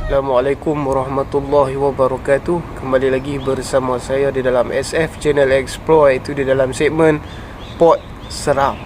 Assalamualaikum warahmatullahi wabarakatuh. Kembali lagi bersama saya di dalam SF Channel Explore, iaitu di dalam segmen Port Seram.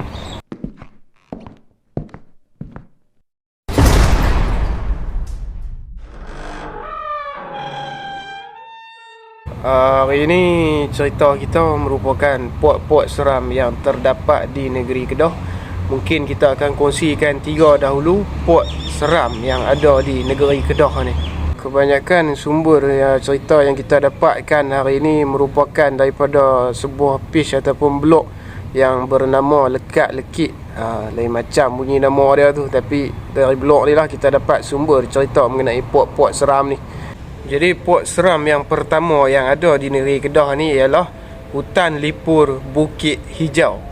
Hari ini cerita kita merupakan port-port seram yang terdapat di negeri Kedah. Mungkin kita akan kongsikan 3 dahulu port seram yang ada di negeri Kedah ni. Kebanyakan sumber cerita yang kita dapatkan hari ini merupakan daripada sebuah page ataupun blog yang bernama Lekat Lekit. Lain macam bunyi nama dia tu, tapi dari blog ni lah kita dapat sumber cerita mengenai port-port seram ni. Jadi port seram yang pertama yang ada di negeri Kedah ni ialah Hutan Lipur Bukit Hijau.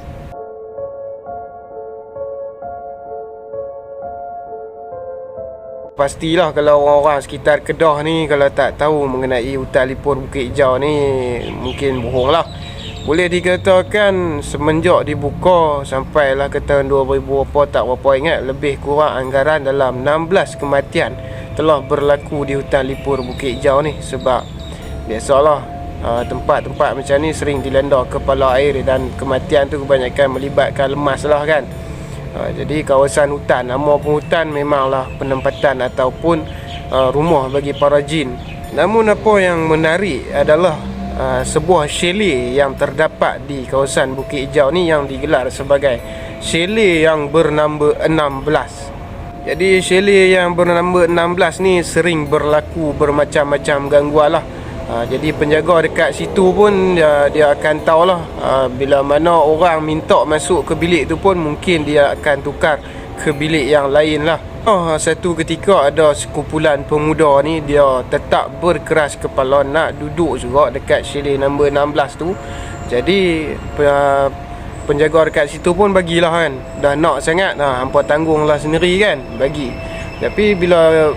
Pastilah kalau orang-orang sekitar Kedah ni kalau tak tahu mengenai Hutan Lipur Bukit Hijau ni, mungkin bohong lah. Boleh dikatakan semenjak dibuka sampailah ke tahun 2000 apa tak berapa ingat, lebih kurang anggaran dalam 16 kematian telah berlaku di Hutan Lipur Bukit Hijau ni. Sebab biasalah tempat-tempat macam ni sering dilanda kepala air dan kematian tu kebanyakan melibatkan lemas lah kan. Jadi kawasan hutan, nama pun hutan, memanglah penempatan ataupun rumah bagi para jin. Namun apa yang menarik adalah sebuah chalet yang terdapat di kawasan Bukit Hijau ni yang digelar sebagai chalet yang bernamba 16. Jadi chalet yang bernamba 16 ni sering berlaku bermacam-macam gangguan lah. Jadi penjaga dekat situ pun dia akan tahulah bila mana orang minta masuk ke bilik tu pun mungkin dia akan tukar ke bilik yang lain lah. Satu ketika ada sekumpulan pemuda ni dia tetap berkeras kepala nak duduk juga dekat chalet nombor 16 tu. Jadi penjaga dekat situ pun bagilah kan. Dah nak sangat, hampa tanggunglah sendiri kan, bagi. Tapi bila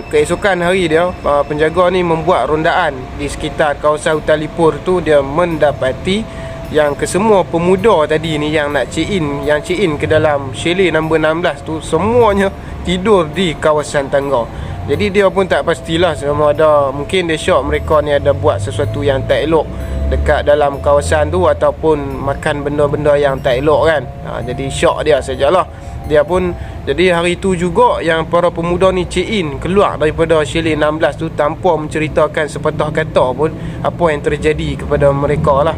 keesokan hari dia, penjaga ni membuat rondaan di sekitar kawasan Hutan Lipur tu, dia mendapati yang kesemua pemuda tadi ni yang nak check in ke dalam chalet nombor 16 tu semuanya tidur di kawasan tangga. Jadi dia pun tak pastilah sama ada mungkin dia syok mereka ni ada buat sesuatu yang tak elok dekat dalam kawasan tu ataupun makan benda-benda yang tak elok kan. Jadi syok dia sajalah. Dia pun jadi hari tu juga yang para pemuda ni check in keluar daripada chalet 16 tu tanpa menceritakan sepatah kata pun apa yang terjadi kepada mereka lah.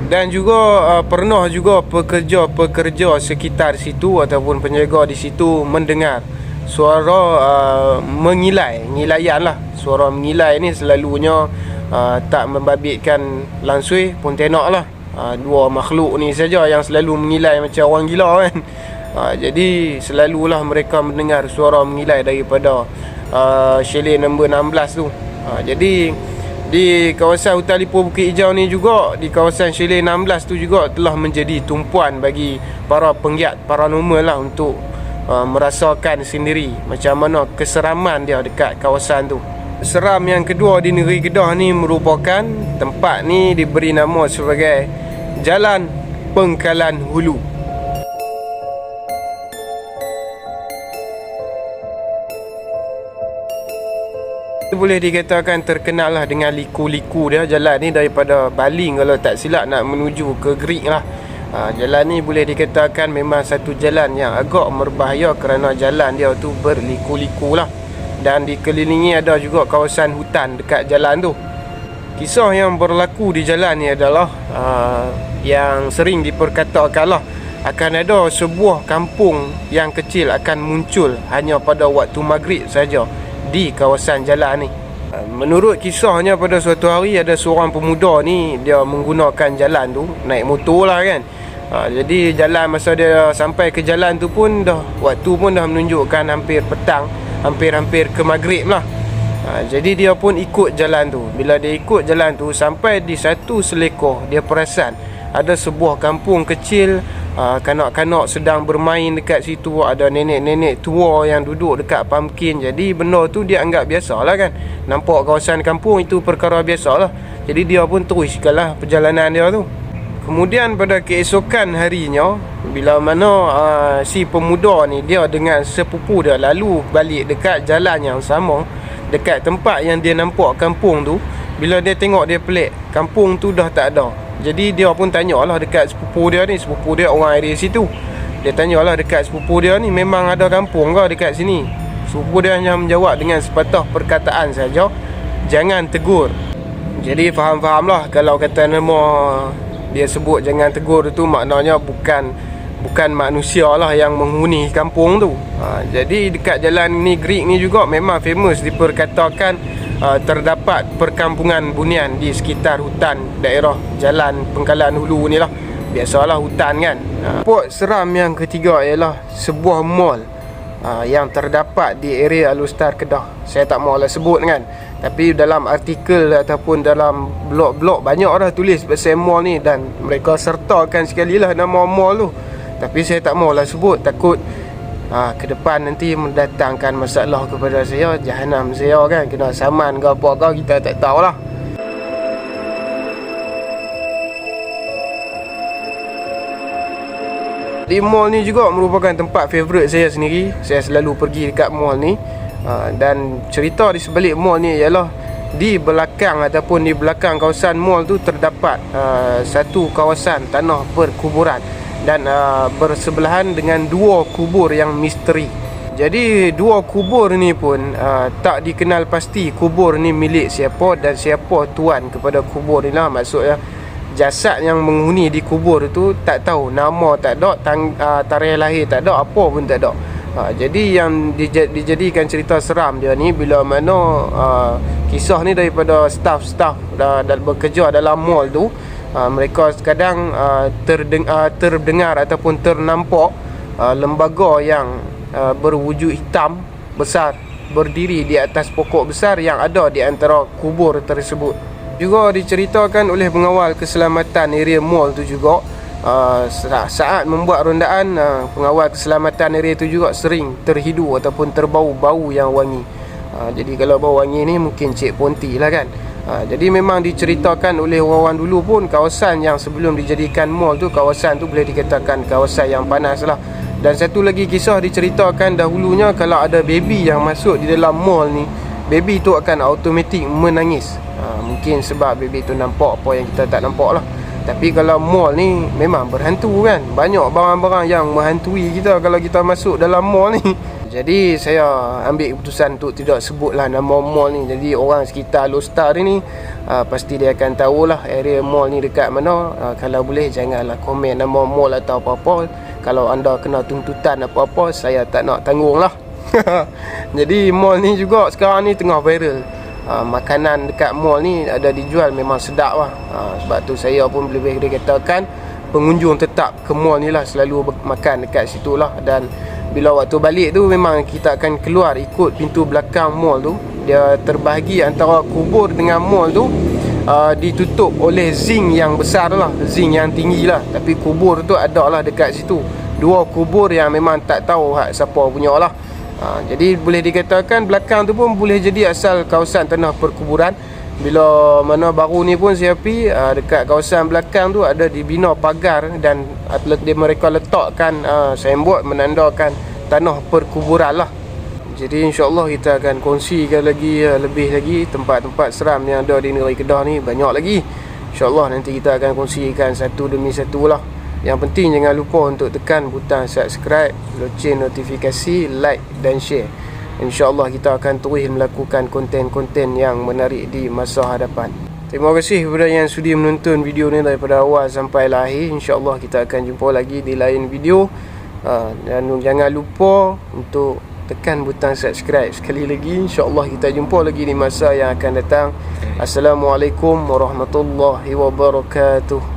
Dan juga pernah juga pekerja-pekerja sekitar situ ataupun penjaga di situ mendengar suara ngilaian lah. Suara mengilai ni selalunya tak membabitkan langsui pun tenok lah. Dua makhluk ni saja yang selalu mengilai macam orang gila kan. Jadi selalulah mereka mendengar suara mengilai daripada chalet nombor 16 tu. Jadi di kawasan Hutan Lipur Bukit Hijau ni juga, di kawasan chalet 16 tu juga telah menjadi tumpuan bagi para penggiat paranormal lah untuk merasakan sendiri macam mana keseraman dia dekat kawasan tu. Seram yang kedua di negeri Kedah ni merupakan tempat ni diberi nama sebagai Jalan Pengkalan Hulu. Boleh dikatakan terkenal lah dengan liku-liku dia. Jalan ni daripada Baling kalau tak silap nak menuju ke Gerik lah. Jalan ni boleh dikatakan memang satu jalan yang agak berbahaya kerana jalan dia tu berliku-liku lah. Dan dikelilingi ada juga kawasan hutan dekat jalan tu. Kisah yang berlaku di jalan ni adalah yang sering diperkatakan lah, akan ada sebuah kampung yang kecil akan muncul hanya pada waktu maghrib saja di kawasan jalan ni. Menurut kisahnya, pada suatu hari ada seorang pemuda ni dia menggunakan jalan tu, naik motor lah kan. Jadi jalan, masa dia sampai ke jalan tu pun dah waktu pun dah menunjukkan hampir petang, hampir ke maghrib lah. Jadi dia pun ikut jalan tu. Bila dia ikut jalan tu sampai di satu selekoh, dia perasan ada sebuah kampung kecil. Kanak-kanak sedang bermain dekat situ. Ada nenek-nenek tua yang duduk dekat pumpkin. Jadi benda tu dia anggap biasa lah kan. Nampak kawasan kampung itu perkara biasa lah. Jadi dia pun teruskanlah perjalanan dia tu. Kemudian pada keesokan harinya, bila mana si pemuda ni dia dengan sepupu dia lalu balik dekat jalan yang sama, dekat tempat yang dia nampak kampung tu, bila dia tengok dia pelik, kampung tu dah tak ada. Jadi dia pun tanyalah dekat sepupu dia ni, sepupu dia orang area situ. Dia tanyalah dekat sepupu dia ni, memang ada kampung ke dekat sini? Sepupu dia hanya menjawab dengan sepatah perkataan saja, jangan tegur. Jadi faham-fahamlah kalau kata nama dia sebut jangan tegur tu, maknanya bukan manusia lah yang menghuni kampung tu. Jadi dekat jalan ni Greek ni juga memang famous, diperkatakan terdapat perkampungan bunian di sekitar hutan daerah Jalan Pengkalan Hulu ni lah. Biasalah hutan kan. Spot seram yang ketiga ialah sebuah mall yang terdapat di area Alustar Kedah. Saya tak maulah sebut kan, tapi dalam artikel ataupun dalam blog-blog banyak dah tulis pasal mall ni, dan mereka sertakan sekali lah nama mall tu. Tapi saya tak maulah sebut, takut ke depan nanti mendatangkan masalah kepada saya, jahanam saya kan, kena saman ke apa ke, kita tak tahulah. Di mall ni juga merupakan tempat favourite saya sendiri. Saya selalu pergi dekat mall ni. Dan cerita di sebalik mall ni ialah di belakang ataupun di belakang kawasan mall tu terdapat satu kawasan tanah perkuburan, dan bersebelahan dengan dua kubur yang misteri. Jadi dua kubur ni pun tak dikenal pasti kubur ni milik siapa dan siapa tuan kepada kubur ni lah. Maksudnya jasad yang menghuni di kubur tu tak tahu, nama tak ada, tarikh lahir tak ada, apa pun tak ada. Jadi yang dijadikan cerita seram dia ni, bila mana kisah ni daripada staff-staff bekerja dalam mall tu, mereka kadang terdengar ataupun ternampak lembaga yang berwujud hitam besar berdiri di atas pokok besar yang ada di antara kubur tersebut. Juga diceritakan oleh pengawal keselamatan area mall tu juga, saat membuat rondaan, pengawal keselamatan area tu juga sering terhidu ataupun terbau bau yang wangi. Jadi kalau bau wangi ni mungkin Cik Ponti lah kan. Jadi memang diceritakan oleh orang dulu pun, kawasan yang sebelum dijadikan mall tu, kawasan tu boleh dikatakan kawasan yang panas lah. Dan satu lagi kisah diceritakan dahulunya, kalau ada baby yang masuk di dalam mall ni, baby tu akan automatik menangis. Mungkin sebab baby tu nampak apa yang kita tak nampak lah. Tapi kalau mall ni memang berhantu kan, banyak barang-barang yang menghantui kita kalau kita masuk dalam mall ni. Jadi saya ambil keputusan untuk tidak sebutlah nama mall ni. Jadi orang sekitar Alustar ni pasti dia akan tahulah area mall ni dekat mana. Kalau boleh janganlah komen nama mall atau apa-apa. Kalau anda kena tuntutan apa-apa, saya tak nak tanggung lah. Jadi mall ni juga sekarang ni tengah viral. Makanan dekat mall ni ada dijual, memang sedap lah. Sebab tu saya pun lebih dikatakan pengunjung tetap ke mall ni lah, selalu makan dekat situ lah. Dan bila waktu balik tu memang kita akan keluar ikut pintu belakang mall tu. Dia terbahagi antara kubur dengan mall tu, ditutup oleh zinc yang besar lah, zinc yang tinggi lah. Tapi kubur tu ada lah dekat situ. Dua kubur yang memang tak tahu siapa punya lah. Jadi boleh dikatakan belakang tu pun boleh jadi asal kawasan tanah perkuburan. Bila mana baru ni pun saya pergi, dekat kawasan belakang tu ada dibina pagar, dan mereka letakkan signboard menandakan tanah perkuburan lah. Jadi insyaAllah kita akan kongsikan lagi lebih lagi tempat-tempat seram yang ada di negeri Kedah ni, banyak lagi. InsyaAllah nanti kita akan kongsikan satu demi satu lah. Yang penting jangan lupa untuk tekan butang subscribe, loceng notifikasi, like dan share. InsyaAllah kita akan terus melakukan konten-konten yang menarik di masa hadapan. Terima kasih kepada yang sudi menonton video ni daripada awal sampai akhir. InsyaAllah kita akan jumpa lagi di lain video. Dan jangan lupa untuk tekan butang subscribe sekali lagi. InsyaAllah kita jumpa lagi di masa yang akan datang. Assalamualaikum warahmatullahi wabarakatuh.